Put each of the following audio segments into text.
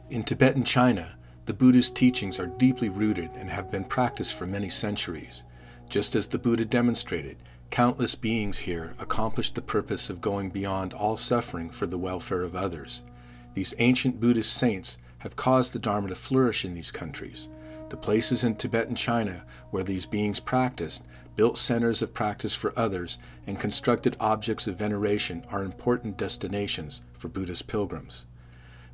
In Tibetan China, the Buddhist teachings are deeply rooted and have been practiced for many centuries. Just as the Buddha demonstrated, countless beings here accomplished the purpose of going beyond all suffering for the welfare of others. These ancient Buddhist saints have caused the Dharma to flourish in these countries. The places in Tibetan China where these beings practiced, built centers of practice for others, and constructed objects of veneration are important destinations for Buddhist pilgrims.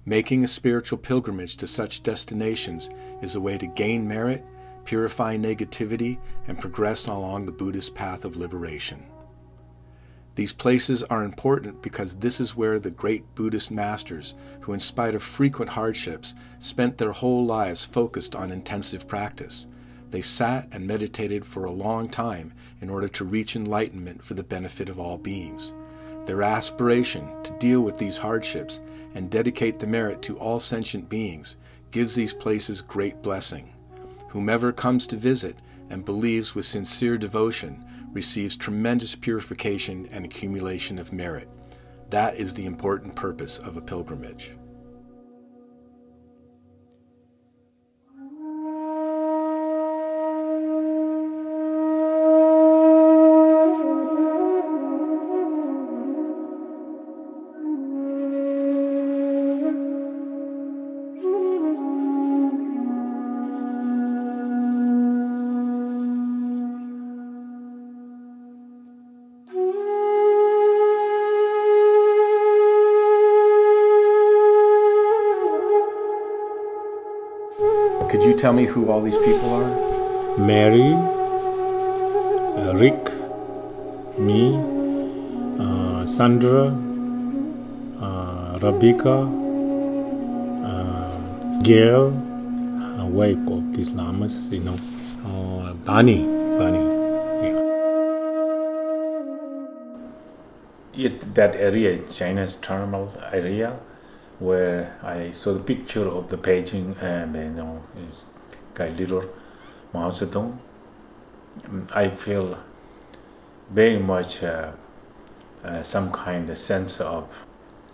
Making a spiritual pilgrimage to such destinations is a way to gain merit, purify negativity, and progress along the Buddhist path of liberation. These places are important because this is where the great Buddhist masters, who in spite of frequent hardships, spent their whole lives focused on intensive practice. They sat and meditated for a long time in order to reach enlightenment for the benefit of all beings. Their aspiration to deal with these hardships and dedicate the merit to all sentient beings gives these places great blessing. Whomever comes to visit and believes with sincere devotion receives tremendous purification and accumulation of merit. That is the important purpose of a pilgrimage. Could you tell me who all these people are? Mary, Rick, me, Sandra, Rebecca, Gail, wife of these lamas, Bunny, yeah. That area, China's thermal area, where I saw the picture of the Beijing and it's got little Mao Zedong. I feel very much some kind of sense of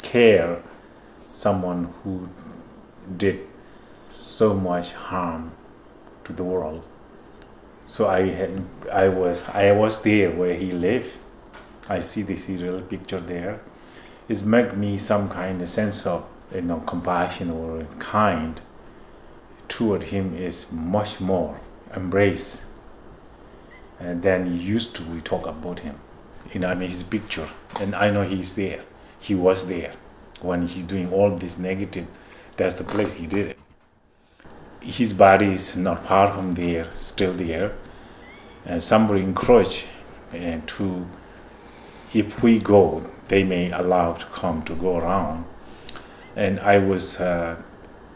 care. Someone who did so much harm to the world. So I was there where he lived. I see the serial picture there. It makes me some kind of sense of compassion or kind toward him is much more embrace than used to we talk about him. His picture, and I know he's there. He was there when he's doing all this negative. That's the place he did it. His body is not far from there, still there. And somebody encouraged to, if we go, they may allow to come to go around. And I was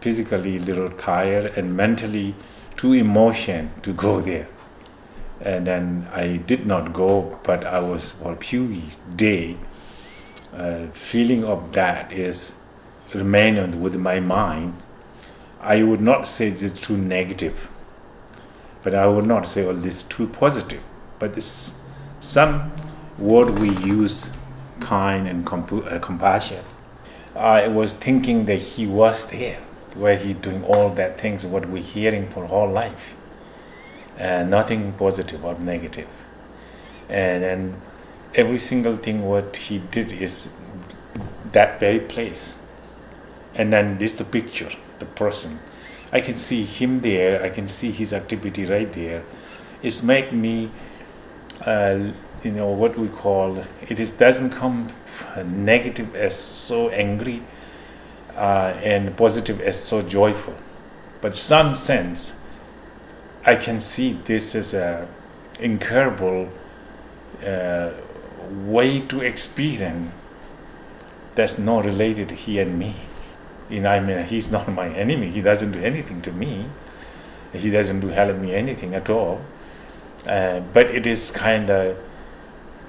physically a little tired and mentally too emotional to go there. And then I did not go, but I was for a few days. Feeling of that is remained with my mind. I would not say this is too negative, but I would not say this is too positive. But this, some word we use, kind and compassion. I was thinking that he was there, where he doing all that things what we're hearing for whole life, nothing positive or negative, and then every single thing what he did is that very place. And then this the picture, the person, I can see him there, I can see his activity right there. It's make me what we call it doesn't come negative as so angry and positive as so joyful, but some sense I can see this is a incredible way to experience that's not related to he and me. He's not my enemy. He doesn't do anything to me. He doesn't help me anything at all. But it is kind of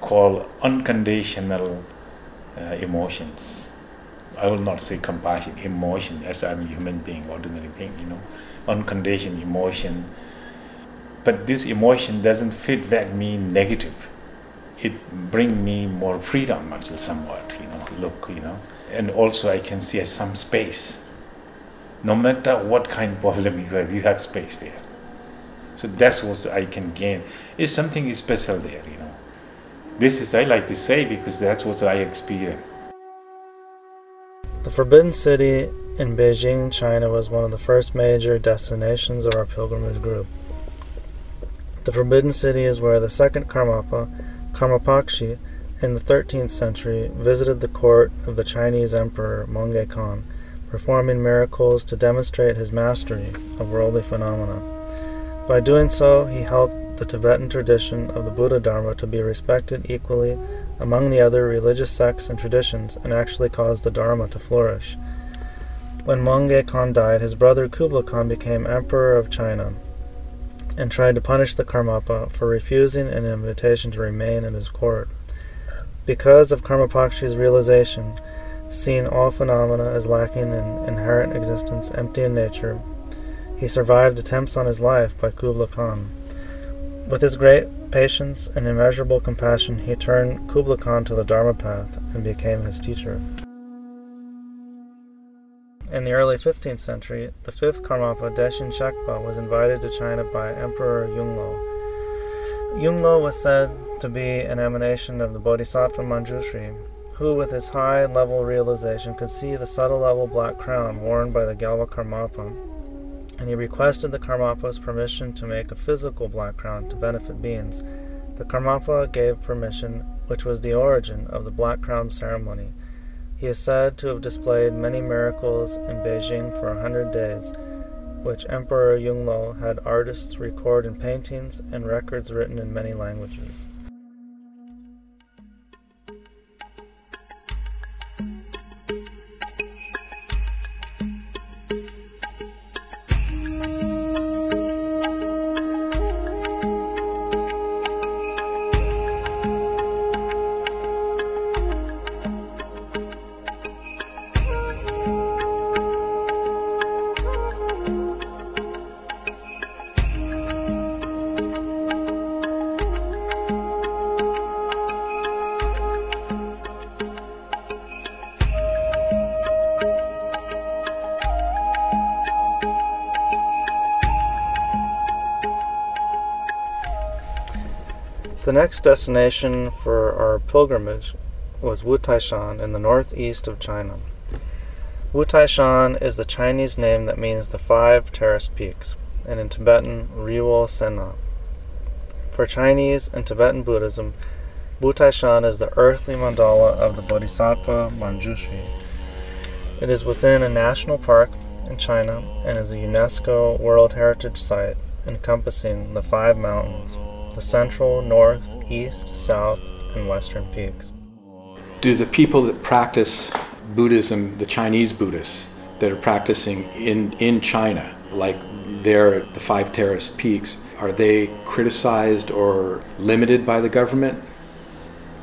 called unconditional emotions. I will not say compassion, emotion, as I'm a human being, ordinary being, unconditional emotion. But this emotion doesn't feedback me negative. It bring me more freedom, actually, somewhat, look, and also I can see some space No matter what kind of problem you have space there. So that's what I can gain. It's something special there, you know. This is I like to say because that's what I experience. The Forbidden City in Beijing, China was one of the first major destinations of our pilgrimage group. The Forbidden City is where the second Karmapa, Karmapakshi, in the 13th century visited the court of the Chinese Emperor Mongke Khan, performing miracles to demonstrate his mastery of worldly phenomena. By doing so, he helped the Tibetan tradition of the Buddha Dharma to be respected equally among the other religious sects and traditions, and actually caused the Dharma to flourish. When Mongke Khan died, his brother Kublai Khan became Emperor of China and tried to punish the Karmapa for refusing an invitation to remain in his court. Because of Karmapakshi's realization, seeing all phenomena as lacking in inherent existence, empty in nature, he survived attempts on his life by Kublai Khan. With his great patience and immeasurable compassion, he turned Kublai Khan to the Dharma path and became his teacher. In the early 15th century, the fifth Karmapa, Deshin Shekpa, was invited to China by Emperor Yunglou. Yunglou was said to be an emanation of the Bodhisattva Manjushri, who with his high-level realization could see the subtle-level black crown worn by the Gyalva Karmapa, and he requested the Karmapa's permission to make a physical black crown to benefit beings. The Karmapa gave permission, which was the origin of the black crown ceremony. He is said to have displayed many miracles in Beijing for 100 days, which Emperor Yunglou had artists record in paintings and records written in many languages. The next destination for our pilgrimage was Wutaishan in the northeast of China. Wutaishan is the Chinese name that means the 5 terraced peaks, and in Tibetan, Riwo Sena. For Chinese and Tibetan Buddhism, Wutaishan is the earthly mandala of the Bodhisattva Manjushri. It is within a national park in China and is a UNESCO World Heritage Site encompassing the 5 mountains, the central, north, east, south, and western peaks. Do the people that practice Buddhism, the Chinese Buddhists that are practicing in China, like they're at the 5 terraced peaks, are they criticized or limited by the government?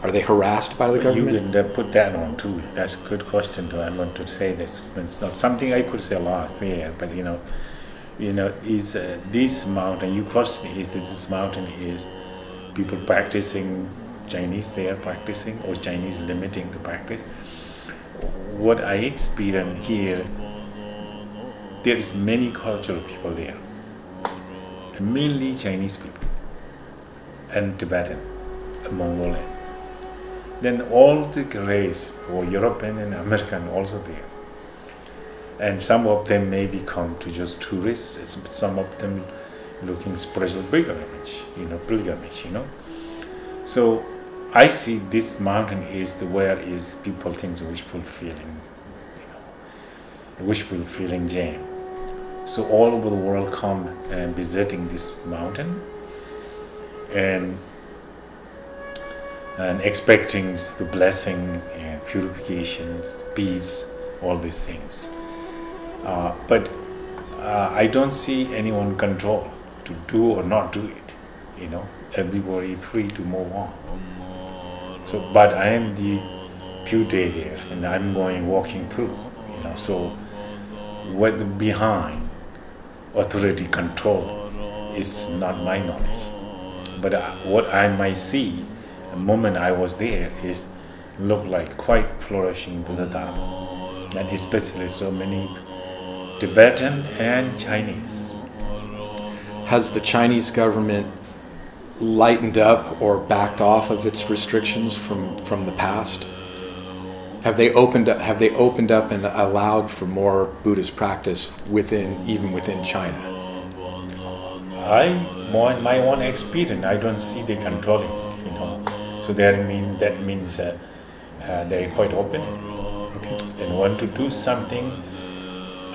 Are they harassed by the government? You can put that on too. That's a good question too. I want to say this. It's not something I could say a lot there, but is this mountain, you question is this mountain is people practicing Chinese there practicing or Chinese limiting the practice. What I experience here, there is many cultural people there, mainly Chinese people and Tibetan, Mongolian. Then all the race or European and American also there. And some of them maybe come to just tourists, some of them looking spiritual pilgrimage. So I see this mountain is where is people think wishful feeling, wishful feeling jam. So all over the world come and visiting this mountain and expecting the blessing and purifications, peace, all these things. But I don't see anyone control to do or not do it. Everybody free to move on. So, but I am the few day there, and I'm walking through. So, what behind authority control is not my knowledge. But what I might see, the moment I was there, is look like quite flourishing Buddha Dharma, and especially so many Tibetan and Chinese. Has the Chinese government lightened up or backed off of its restrictions from the past? Have they opened up and allowed for more Buddhist practice even within China? My own experience, I don't see they controlling, So that means they're quite open, Okay. and want to do something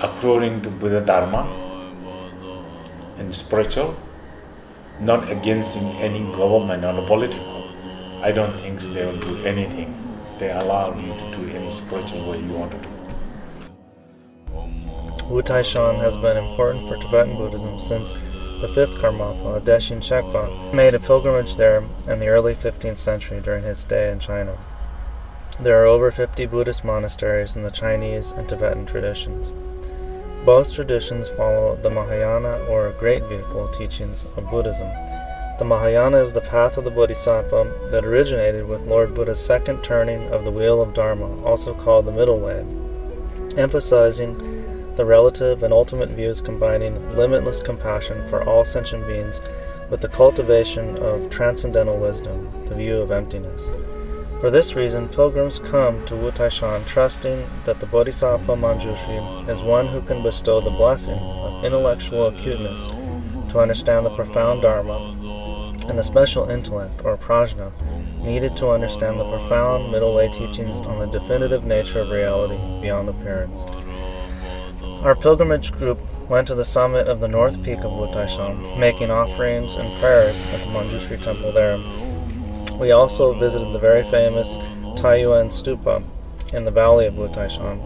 according to Buddha Dharma and spiritual, not against any government or political. I don't think they will do anything. They allow you to do any spiritual way you want to do. Wu Taishan has been important for Tibetan Buddhism since the 5th Karmapa, Deshin Shekpa, made a pilgrimage there in the early 15th century during his stay in China. There are over 50 Buddhist monasteries in the Chinese and Tibetan traditions. Both traditions follow the Mahayana or Great Vehicle teachings of Buddhism. The Mahayana is the path of the Bodhisattva that originated with Lord Buddha's second turning of the wheel of Dharma, also called the middle way, emphasizing the relative and ultimate views combining limitless compassion for all sentient beings with the cultivation of transcendental wisdom, the view of emptiness. For this reason, pilgrims come to Wu Taishan trusting that the Bodhisattva Manjushri is one who can bestow the blessing of intellectual acuteness to understand the profound Dharma and the special intellect, or prajna, needed to understand the profound middle way teachings on the definitive nature of reality beyond appearance. Our pilgrimage group went to the summit of the north peak of Wu Taishan, making offerings and prayers at the Manjushri temple there. We also visited the very famous Taiyuan Stupa in the valley of Wu Taishan.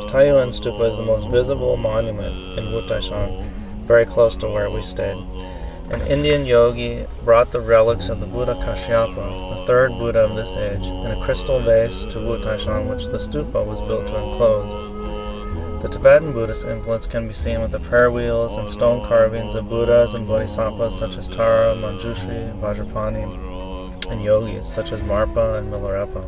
The Taiyuan Stupa is the most visible monument in Wu Taishan, very close to where we stayed. An Indian yogi brought the relics of the Buddha Kashyapa, the third Buddha of this age, in a crystal vase to Wu Taishan, which the stupa was built to enclose. The Tibetan Buddhist influence can be seen with the prayer wheels and stone carvings of Buddhas and Bodhisattvas such as Tara, Manjushri, Vajrapani, and yogis such as Marpa and Milarepa.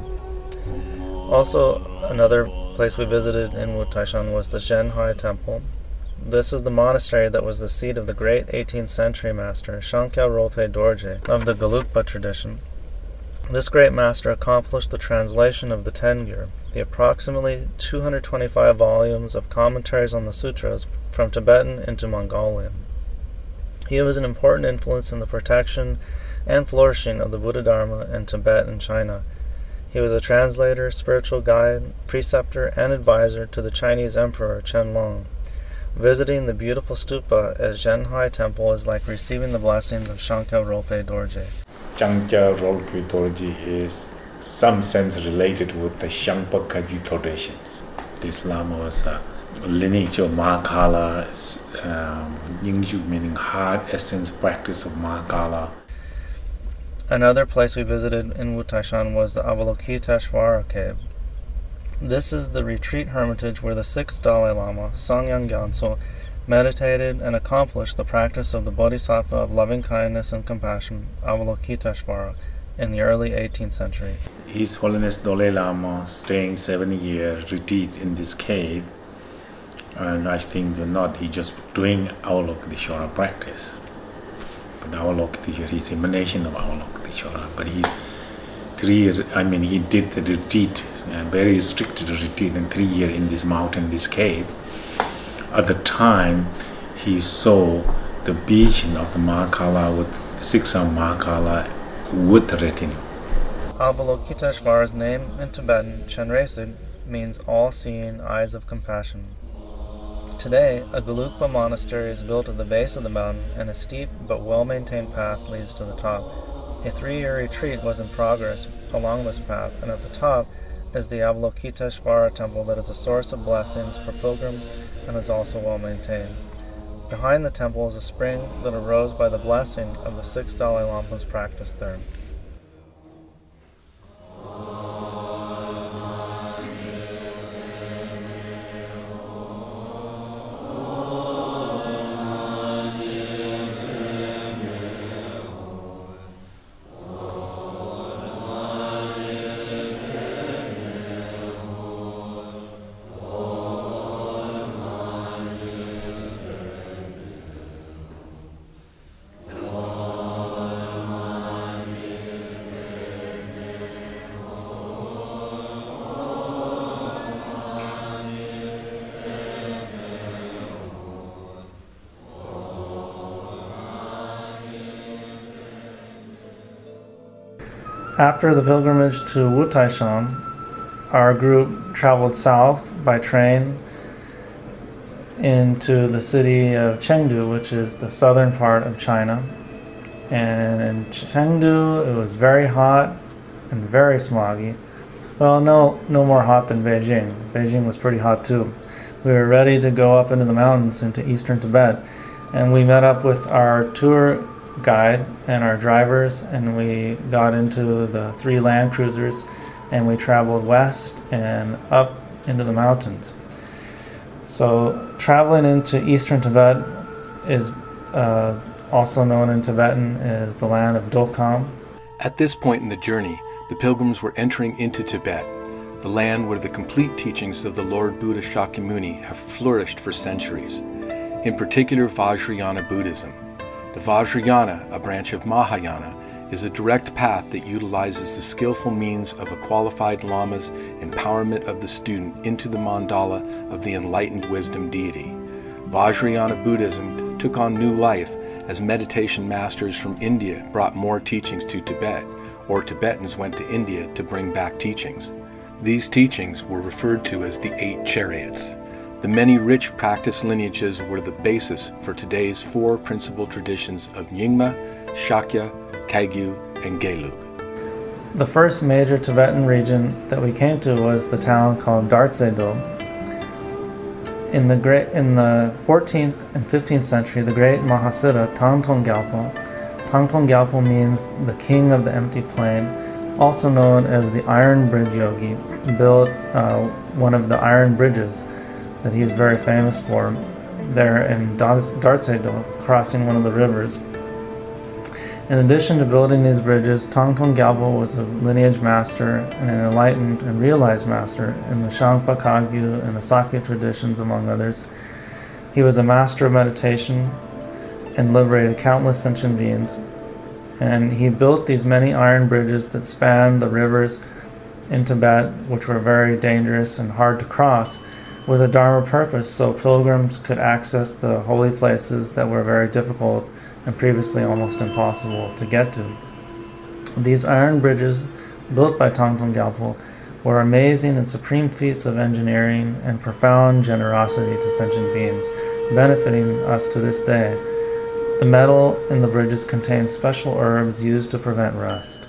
Also, another place we visited in Wu Taishan was the Zhenhai Temple. This is the monastery that was the seat of the great 18th century master, Shankya Rilpe Dorje, of the Gelugpa tradition. This great master accomplished the translation of the Tengyur, the approximately 225 volumes of commentaries on the sutras, from Tibetan into Mongolian. He was an important influence in the protection and flourishing of the Buddha Dharma in Tibet and China. He was a translator, spiritual guide, preceptor, and advisor to the Chinese Emperor Qianlong. Visiting the beautiful stupa at Zhenhai Temple is like receiving the blessings of Shankya Rilpe Dorje. Shankya Rilpe Dorje is some sense related with the Shangpa Kagyu traditions. This Lama was a lineage of Mahakala, Yingzhu meaning hard essence practice of Mahakala. Another place we visited in Wu Taishan was the Avalokiteshvara cave. This is the retreat hermitage where the 6th Dalai Lama, Sangyan Gyaltso, meditated and accomplished the practice of the Bodhisattva of loving-kindness and compassion, Avalokiteshvara, in the early 18th century. His Holiness Dalai Lama staying 7-year retreat in this cave, and I think he just doing Avalokiteshvara practice. But Avalokiteshvara is emanation of Avalokiteshvara, but he did the retreat, very strict retreat, in 3 years in this mountain, this cave. At the time, he saw the vision of the Mahakala with 6 of Mahakala with the retinue. Avalokiteshvara's name in Tibetan, Chenresid, means all-seeing eyes of compassion. Today, a Gelugpa monastery is built at the base of the mountain, and a steep but well-maintained path leads to the top. A 3-year retreat was in progress along this path, and at the top is the Avalokiteshvara temple that is a source of blessings for pilgrims and is also well maintained. Behind the temple is a spring that arose by the blessing of the 6 Dalai Lamas practiced there. After the pilgrimage to Wutaishan, our group traveled south by train into the city of Chengdu, which is the southern part of China. And in Chengdu, it was very hot and very smoggy. Well, no more hot than Beijing. Beijing was pretty hot too. We were ready to go up into the mountains into Eastern Tibet, and we met up with our tour guide and our drivers, and we got into the 3 land cruisers, and we traveled west and up into the mountains. So traveling into Eastern Tibet is also known in Tibetan as the land of Dokam. At this point in the journey, the pilgrims were entering into Tibet, the land where the complete teachings of the Lord Buddha Shakyamuni have flourished for centuries, in particular Vajrayana Buddhism. The Vajrayana, a branch of Mahayana, is a direct path that utilizes the skillful means of a qualified lama's empowerment of the student into the mandala of the enlightened wisdom deity. Vajrayana Buddhism took on new life as meditation masters from India brought more teachings to Tibet, or Tibetans went to India to bring back teachings. These teachings were referred to as the 8 chariots. The many rich practice lineages were the basis for today's 4 principal traditions of Nyingma, Shakya, Kagyu, and Gelug. The first major Tibetan region that we came to was the town called Dartse-do. In the 14th and 15th century, the great Mahasiddha Tangtong Gyalpo means the king of the empty plain, also known as the Iron Bridge Yogi, built one of the iron bridges that he's very famous for there in Dartse-do, crossing one of the rivers. In addition to building these bridges, Tangtong Gyalpo was a lineage master and an enlightened and realized master in the Shangpa Kagyu and the Sakya traditions, among others. He was a master of meditation and liberated countless sentient beings. And he built these many iron bridges that spanned the rivers in Tibet, which were very dangerous and hard to cross, with a Dharma purpose, so pilgrims could access the holy places that were very difficult and previously almost impossible to get to. These iron bridges, built by Tangtong Gyalpo, were amazing and supreme feats of engineering and profound generosity to sentient beings, benefiting us to this day. The metal in the bridges contains special herbs used to prevent rust.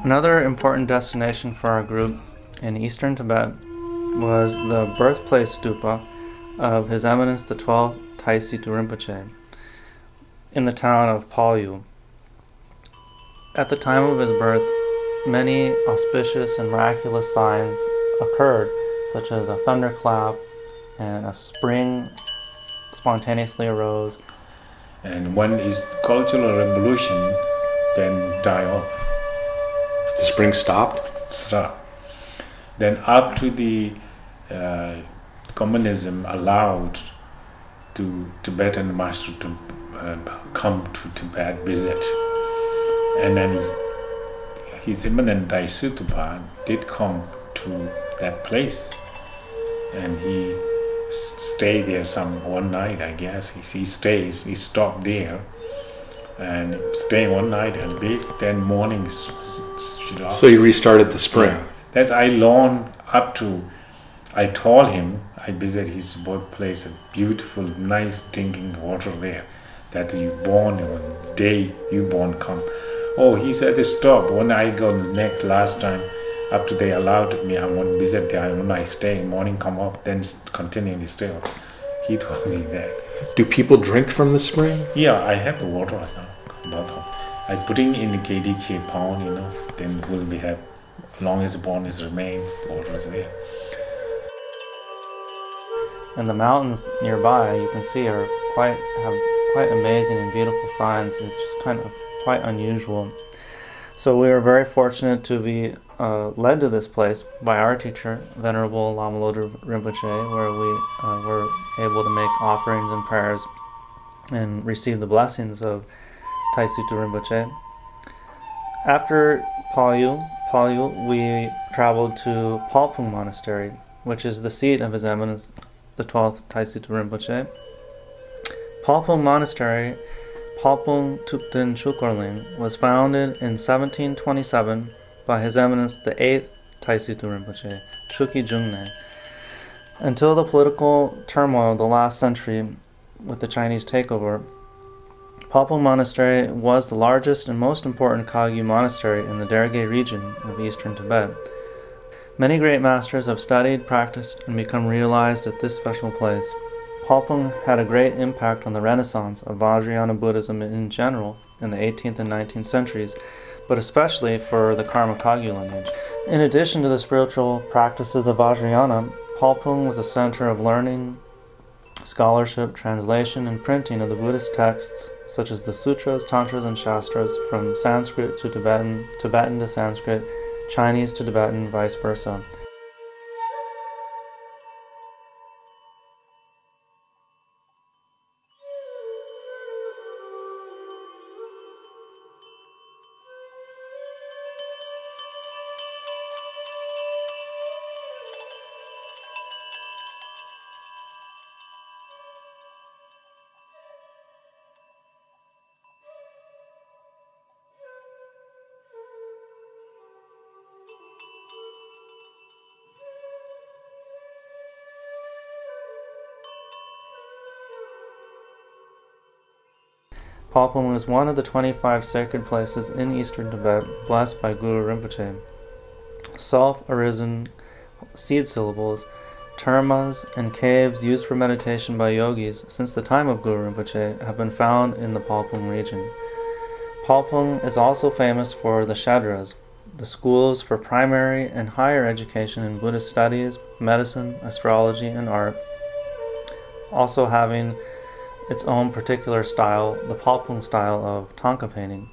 Another important destination for our group in Eastern Tibet was the birthplace stupa of His Eminence the 12th Taisitu Rinpoche in the town of Palyu. At the time of his birth, many auspicious and miraculous signs occurred, such as a thunderclap and a spring spontaneously arose. And when is cultural revolution, then die off. The spring stopped? Stop. Then up to the communism allowed to Tibetan master to come to Tibet visit. And then His Eminent Daisitupa did come to that place, and he stayed there one night, I guess. He stopped there and stayed one night and then morning. So you restarted the spring. Yeah. That I learned up to, I told him, I visited his birthplace, a beautiful, nice drinking water there, that you born, one day you born come. Oh, he said, stop. When I go next last time, up to they allowed me, I want to visit there. When I stay, morning come up, then continue to stay up. He told me that. Do people drink from the spring? Yeah, I have the water right now, bottle. I putting in the KDK pound, then will be have, long as the bond is remain, water is there. And the mountains nearby, you can see, have quite amazing and beautiful signs. It's just kind of quite unusual. So we were very fortunate to be led to this place by our teacher, Venerable Lama Lodu Rinpoche, where we were able to make offerings and prayers and receive the blessings of Taisutu Rinpoche. After Palyu, we traveled to Palpung Monastery, which is the seat of His Eminence, the 12th Taisutu Rinpoche. Palpung Monastery, Palpung Tupten Chukorling, was founded in 1727 by His Eminence the 8th Taisutu Rinpoche, Chuki Jungne. Until the political turmoil of the last century with the Chinese takeover, Palpung Monastery was the largest and most important Kagyu monastery in the Derge region of Eastern Tibet. Many great masters have studied, practiced, and become realized at this special place. Palpung had a great impact on the renaissance of Vajrayana Buddhism in general in the 18th and 19th centuries, but especially for the Karma Kagyu lineage. In addition to the spiritual practices of Vajrayana, Palpung was a center of learning, scholarship, translation, and printing of the Buddhist texts such as the sutras, tantras, and shastras from Sanskrit to Tibetan, Tibetan to Sanskrit, Chinese to Tibetan, vice versa. Palpung is one of the 25 sacred places in Eastern Tibet blessed by Guru Rinpoche. Self-arisen seed syllables, termas, and caves used for meditation by yogis since the time of Guru Rinpoche have been found in the Palpung region. Palpung is also famous for the Shedras, the schools for primary and higher education in Buddhist studies, medicine, astrology, and art, also having its own particular style, the Palpung style of Thangka painting.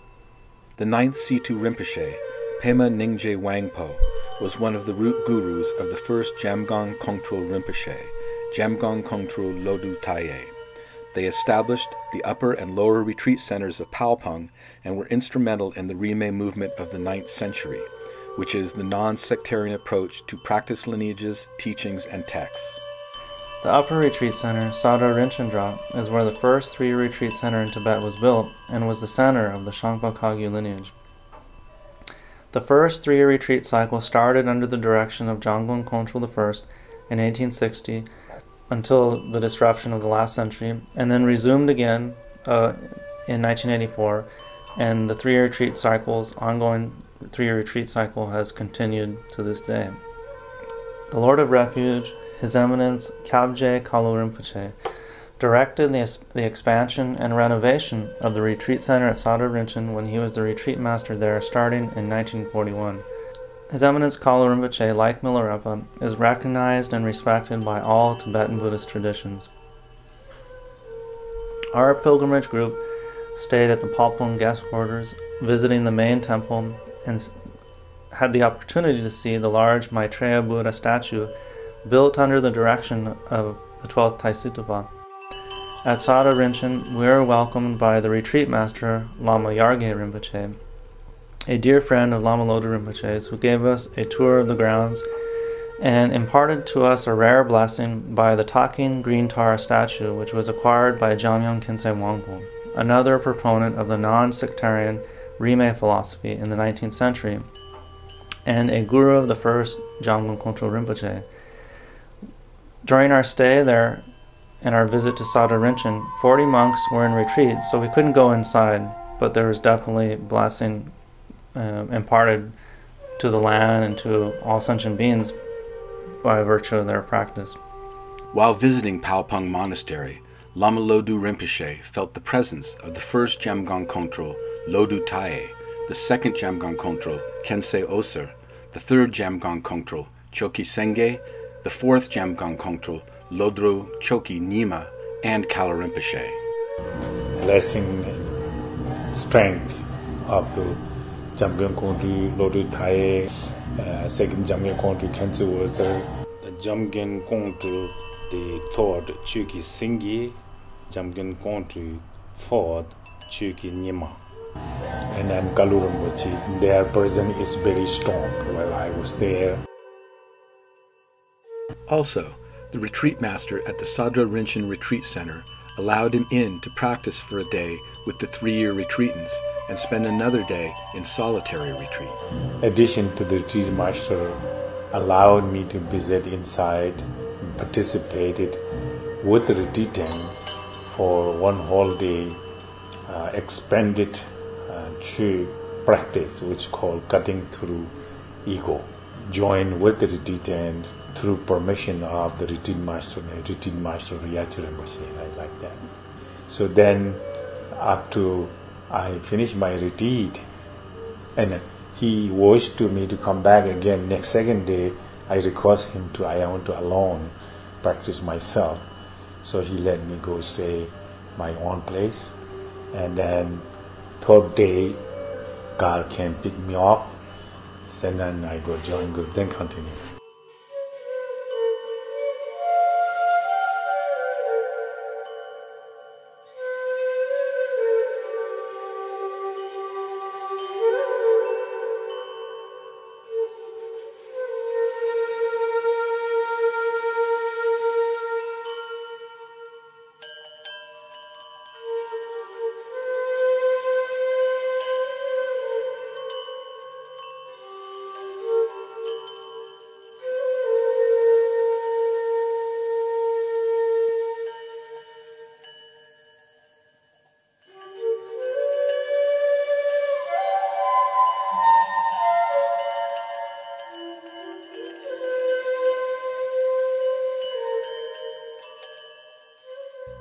The 9th Situ Rinpoche, Pema Nyingje Wangpo, was one of the root gurus of the first Jamgon Kongtrul Rinpoche, Jamgon Kongtrul Lodu Taye. They established the upper and lower retreat centers of Palpung and were instrumental in the Rimé movement of the 9th century, which is the non-sectarian approach to practice lineages, teachings, and texts. The upper retreat center, Sadar Rinchen, is where the first 3-year retreat center in Tibet was built and was the center of the Shangpa Kagyu lineage. The first 3-year retreat cycle started under the direction of Janggon Kongtrul I in 1860 until the disruption of the last century, and then resumed again in 1984, and the 3-year retreat cycle's ongoing 3-year retreat cycle has continued to this day. The Lord of Refuge, His Eminence Kyabje Kalu Rinpoche, directed the expansion and renovation of the retreat center at Sadar Rinchen when he was the retreat master there starting in 1941. His Eminence Kalu Rinpoche, like Milarepa, is recognized and respected by all Tibetan Buddhist traditions. Our pilgrimage group stayed at the Palpung guest quarters, visiting the main temple, and had the opportunity to see the large Maitreya Buddha statue built under the direction of the 12th Taisutapa. At Sadar Rinchen, we were welcomed by the retreat master Lama Yarge Rinpoche, a dear friend of Lama Lodu Rinpoche's, who gave us a tour of the grounds and imparted to us a rare blessing by the talking green tar statue, which was acquired by Jamyang Khyentse Wangpo, another proponent of the non-sectarian Rimé philosophy in the 19th century. and a guru of the first Jamgon Kongtrul Rinpoche. During our stay there and our visit to Sadra Rinchen, 40 monks were in retreat, so we couldn't go inside, but there was definitely blessing imparted to the land and to all sentient beings by virtue of their practice. While visiting Palpung Monastery, Lama Lodu Rinpoche felt the presence of the first Jamgon Kongtrul, Lodu Tae, the second Jamgon Kongtrul, Kensei Oser, the third Jamgon Kongtrul, Choki Senge, the fourth Jamgon Kongtrul, Lodro Choki Nyima, and Kala Rinpoche. Blessing strength of the Jamgon Kongtrul, Lodu Tae, second Jamgon Kongtrul, Kensei Oser, the Jamgon Kongtrul, the third Choki Senge, Jamgon Kongtrul, fourth Choki Nyima. And then Kala Rinpoche, their presence is very strong while I was there. Also, the retreat master at the Sadra Rinchen Retreat Center allowed him in to practice for a day with the 3-year retreatants and spend another day in solitary retreat. In addition to the retreat master allowed me to visit inside and participated with the retreatant for one whole day, expanded Chu practice, which called cutting through ego. Joined with the retreatant through permission of the retreat master Riyachi Rinpoche, I like that. So then, after I finished my retreat, and he wished to me to come back again next second day, I request him I want to alone practice myself. So he let me go stay my own place, and then third day, God came pick me up, and then I go join group, then continue.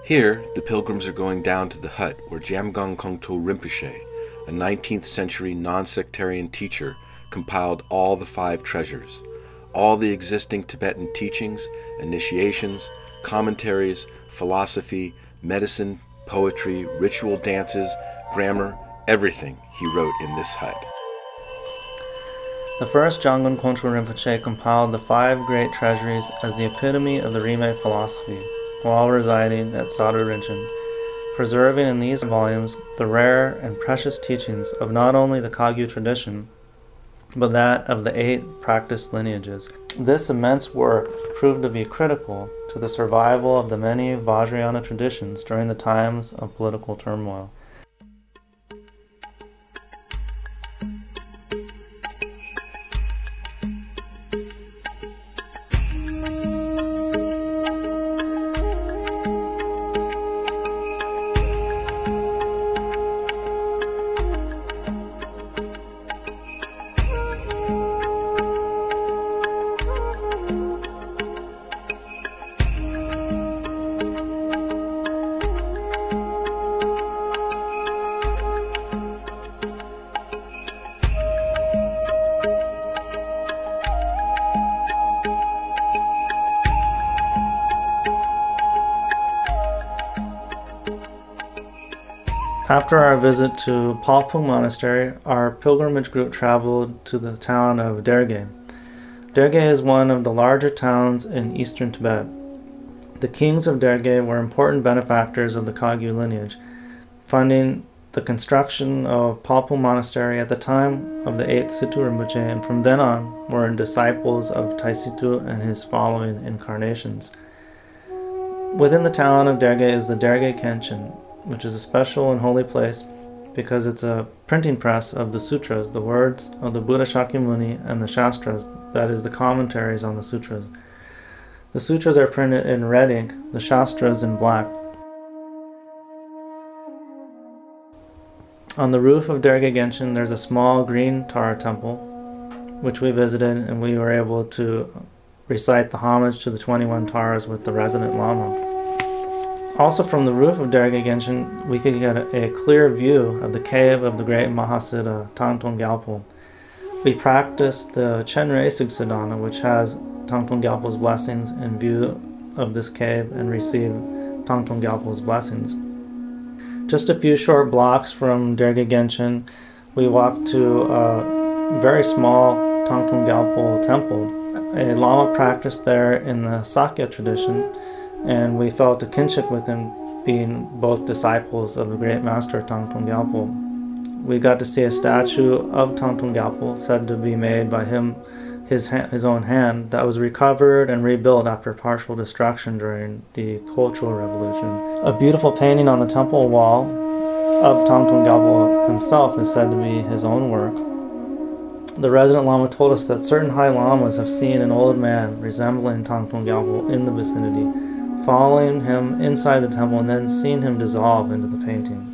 Here, the pilgrims are going down to the hut where Jamgon Kongtrul Rinpoche, a 19th century non-sectarian teacher, compiled all the 5 treasures, all the existing Tibetan teachings, initiations, commentaries, philosophy, medicine, poetry, ritual dances, grammar, everything he wrote in this hut. The first Jamgon Kongtrul Rinpoche compiled the 5 great treasuries as the epitome of the Rimé philosophy, while residing at Sadra Rinchen, preserving in these volumes the rare and precious teachings of not only the Kagyu tradition, but that of the 8 practice lineages. This immense work proved to be critical to the survival of the many Vajrayana traditions during the times of political turmoil. After our visit to Palpung Monastery, our pilgrimage group traveled to the town of Derge. Derge is one of the larger towns in Eastern Tibet. The kings of Derge were important benefactors of the Kagyu lineage, funding the construction of Palpung Monastery at the time of the 8th Situ Rinpoche, and from then on were disciples of Taisitu and his following incarnations. Within the town of Derge is the Derge Kenshin, which is a special and holy place because it's a printing press of the sutras, the words of the Buddha Shakyamuni, and the Shastras, that is, the commentaries on the sutras. The sutras are printed in red ink, the Shastras in black. On the roof of Derge Genshin there's a small green Tara temple, which we visited, and we were able to recite the homage to the 21 Taras with the resident Lama. Also from the roof of Derge Genshin we could get a clear view of the cave of the great Mahasiddha, Tangtung Gyalpo. We practiced the Chenresig Sadhana, which has Tangtung Gyalpo's blessings, in view of this cave, and received Tangtung Gyalpo's blessings. Just a few short blocks from Derge Genshin, we walked to a very small Tangtung Gyalpo temple. A Lama practiced there in the Sakya tradition, and we felt a kinship with him, being both disciples of the great master Tangtung Gyalpo. We got to see a statue of Tangtung Gyalpo, said to be made by him, his own hand, that was recovered and rebuilt after partial destruction during the Cultural Revolution. A beautiful painting on the temple wall of Tangtung Gyalpo himself is said to be his own work. The resident Lama told us that certain high Lamas have seen an old man resembling Tangtung Gyalpo in the vicinity, following him inside the temple and then seeing him dissolve into the painting.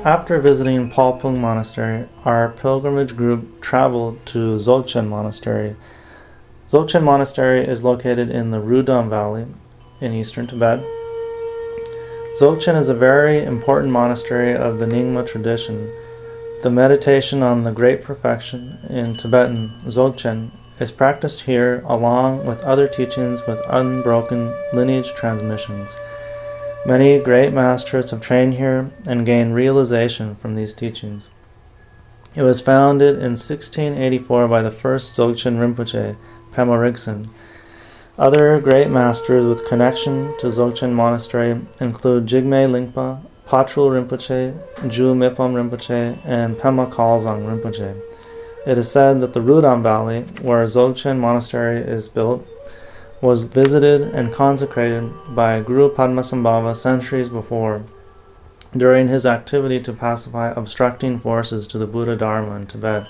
After visiting Palpung Monastery, our pilgrimage group traveled to Dzogchen Monastery. Dzogchen Monastery is located in the Rudam Valley in Eastern Tibet. Dzogchen is a very important monastery of the Nyingma tradition. The meditation on the Great Perfection in Tibetan Dzogchen is practiced here along with other teachings with unbroken lineage transmissions. Many great masters have trained here and gained realization from these teachings. It was founded in 1684 by the first Dzogchen Rinpoche, Pema Rigsen. Other great masters with connection to Dzogchen Monastery include Jigme Lingpa, Patrul Rinpoche, Ju Mipam Rinpoche, and Pema Kalzang Rinpoche. It is said that the Rudam Valley, where Dzogchen Monastery is built, was visited and consecrated by Guru Padmasambhava centuries before, during his activity to pacify obstructing forces to the Buddha Dharma in Tibet.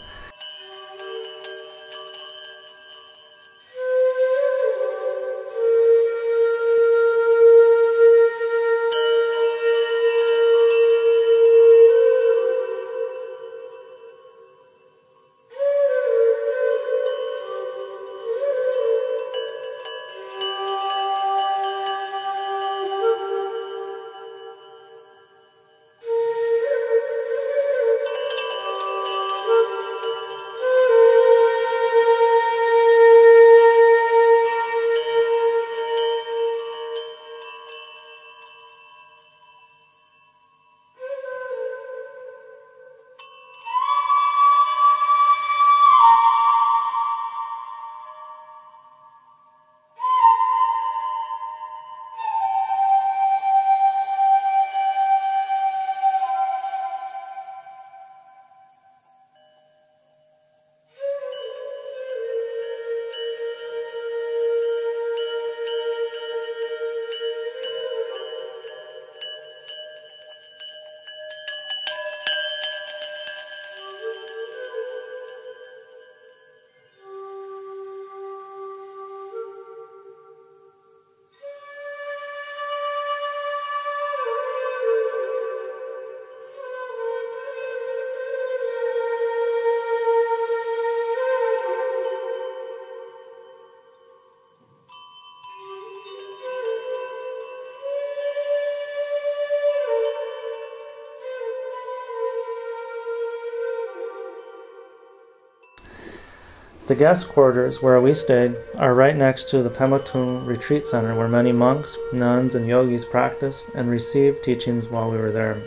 The guest quarters where we stayed are right next to the Pema Tung Retreat Center, where many monks, nuns, and yogis practiced and received teachings while we were there.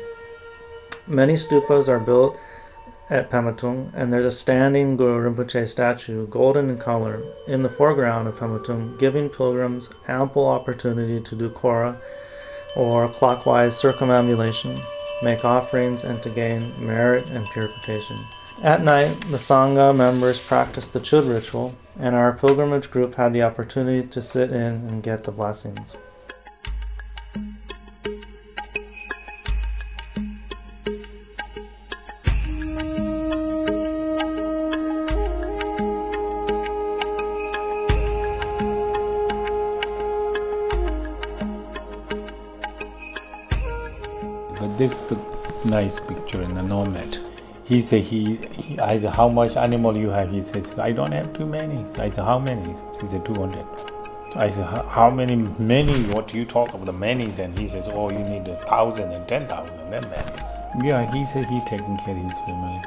Many stupas are built at Pema Tung, and there's a standing Guru Rinpoche statue, golden in color, in the foreground of Pema Tung, giving pilgrims ample opportunity to do kora, or clockwise circumambulation, make offerings, and to gain merit and purification. At night, the Sangha members practiced the Chud ritual, and our pilgrimage group had the opportunity to sit in and get the blessings. But this is the nice picture in the nomad. He said, I said, how much animal you have? He says, I don't have too many. I said, how many? He said, 200. I said, how many? What you talk about the many? Then he says, oh, you need 1,000 and 10,000. Then many. Yeah, he said he taking care of his family.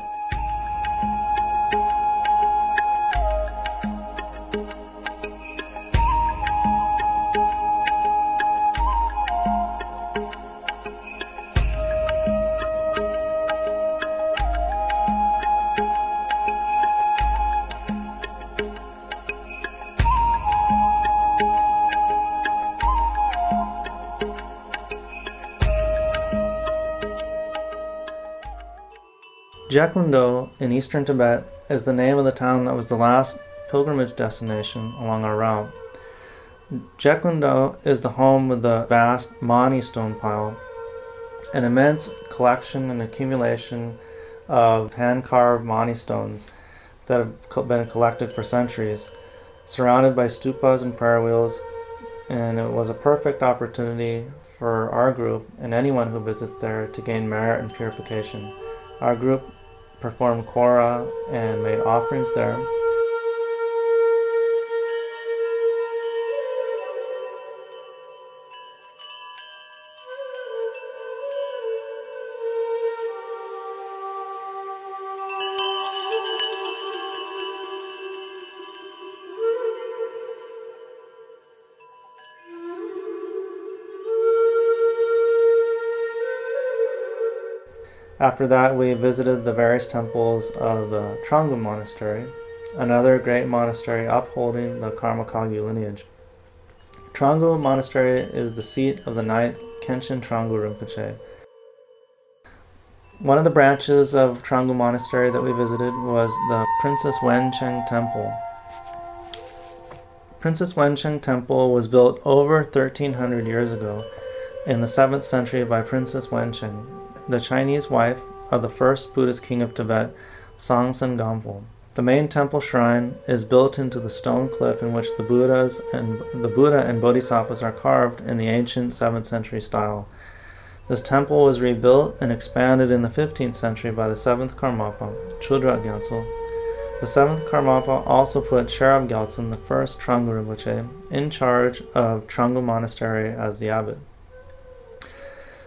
Jekwando in Eastern Tibet is the name of the town that was the last pilgrimage destination along our route. Jekwando is the home of the vast Mani stone pile, an immense collection and accumulation of hand-carved Mani stones that have been collected for centuries, surrounded by stupas and prayer wheels, and it was a perfect opportunity for our group and anyone who visits there to gain merit and purification. Our group performed kora and made offerings there. After that, we visited the various temples of the Trungpa Monastery, another great monastery upholding the Karma-Kagyu lineage. Trungpa Monastery is the seat of the 9th Kenshin Trungpa Rinpoche. One of the branches of Trungpa Monastery that we visited was the Princess Wencheng Temple. Princess Wencheng Temple was built over 1,300 years ago in the 7th century by Princess Wencheng, the Chinese wife of the first Buddhist king of Tibet, Songtsen Gampo. The main temple shrine is built into the stone cliff in which the Buddha and Bodhisattvas are carved in the ancient 7th century style. This temple was rebuilt and expanded in the 15th century by the 7th Karmapa, Chudra Gyaltsen. The 7th Karmapa also put Sherab Gyaltsen, the first Trungpa Rinpoche, in charge of Trungpa Monastery as the abbot.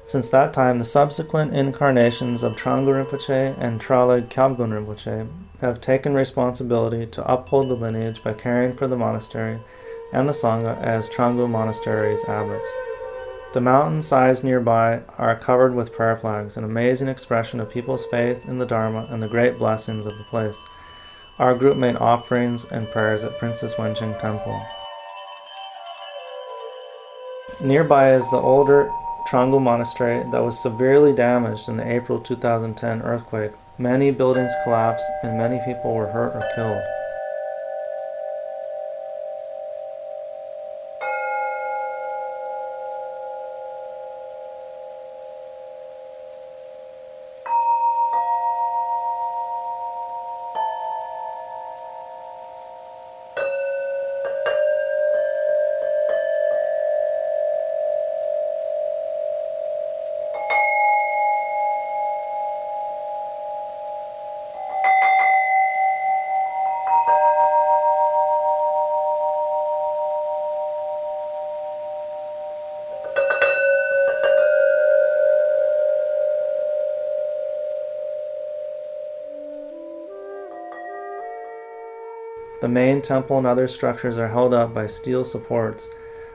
Since that time, the subsequent incarnations of Trungpa Rinpoche and Tralag Kyabgon Rinpoche have taken responsibility to uphold the lineage by caring for the monastery and the Sangha as Trungpa Monastery's abbots. The mountain-sides nearby are covered with prayer flags, an amazing expression of people's faith in the Dharma and the great blessings of the place. Our group made offerings and prayers at Princess Wencheng Temple. Nearby is the older Trungpa Monastery that was severely damaged in the April 2010 earthquake. Many buildings collapsed and many people were hurt or killed. The main temple and other structures are held up by steel supports.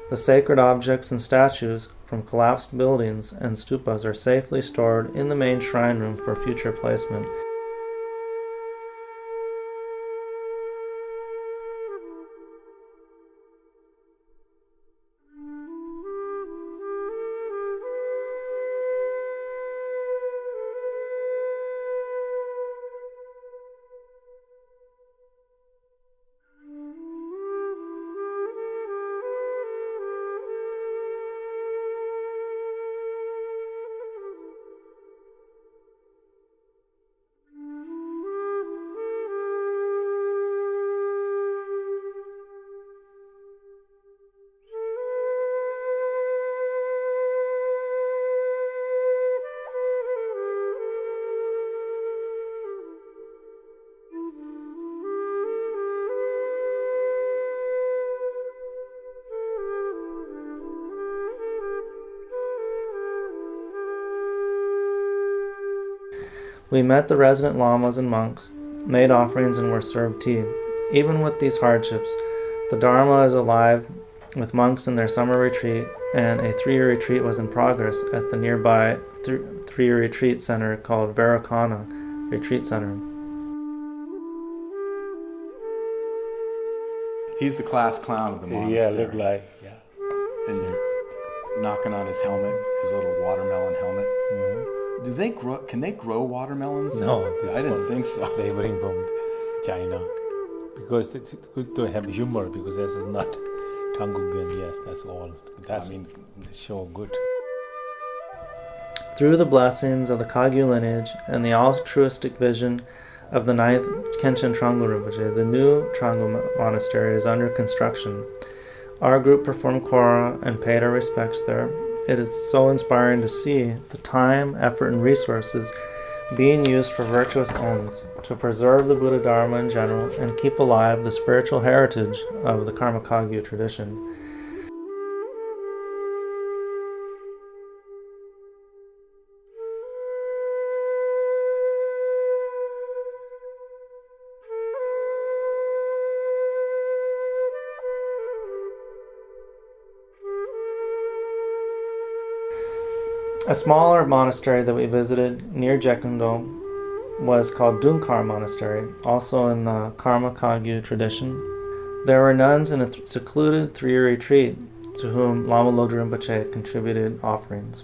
The sacred objects and statues from collapsed buildings and stupas are safely stored in the main shrine room for future placement. We met the resident lamas and monks, made offerings, and were served tea. Even with these hardships, the Dharma is alive with monks in their summer retreat, and a 3-year retreat was in progress at the nearby 3-year retreat center called Vairocana Retreat Center. He's the class clown of the monastery. Yeah, look like, yeah. And you're knocking on his helmet, his little watermelon helmet. Mm-hmm. Do they grow? Can they grow watermelons? No, I didn't think so. They bring from China because it's good to have humor because that's not Tangugan. Yes, that's all. That's so good. Through the blessings of the Kagyu lineage and the altruistic vision of the 9th Kenshin Trungpa Rinpoche, the new Trungpa monastery is under construction. Our group performed Kora and paid our respects there. It is so inspiring to see the time, effort, and resources being used for virtuous ends to preserve the Buddha Dharma in general and keep alive the spiritual heritage of the Karma Kagyu tradition. A smaller monastery that we visited near Jekondo was called Dunkar Monastery, also in the Karma Kagyu tradition. There were nuns in a secluded 3-year retreat to whom Lama Lodu Rinpoche contributed offerings.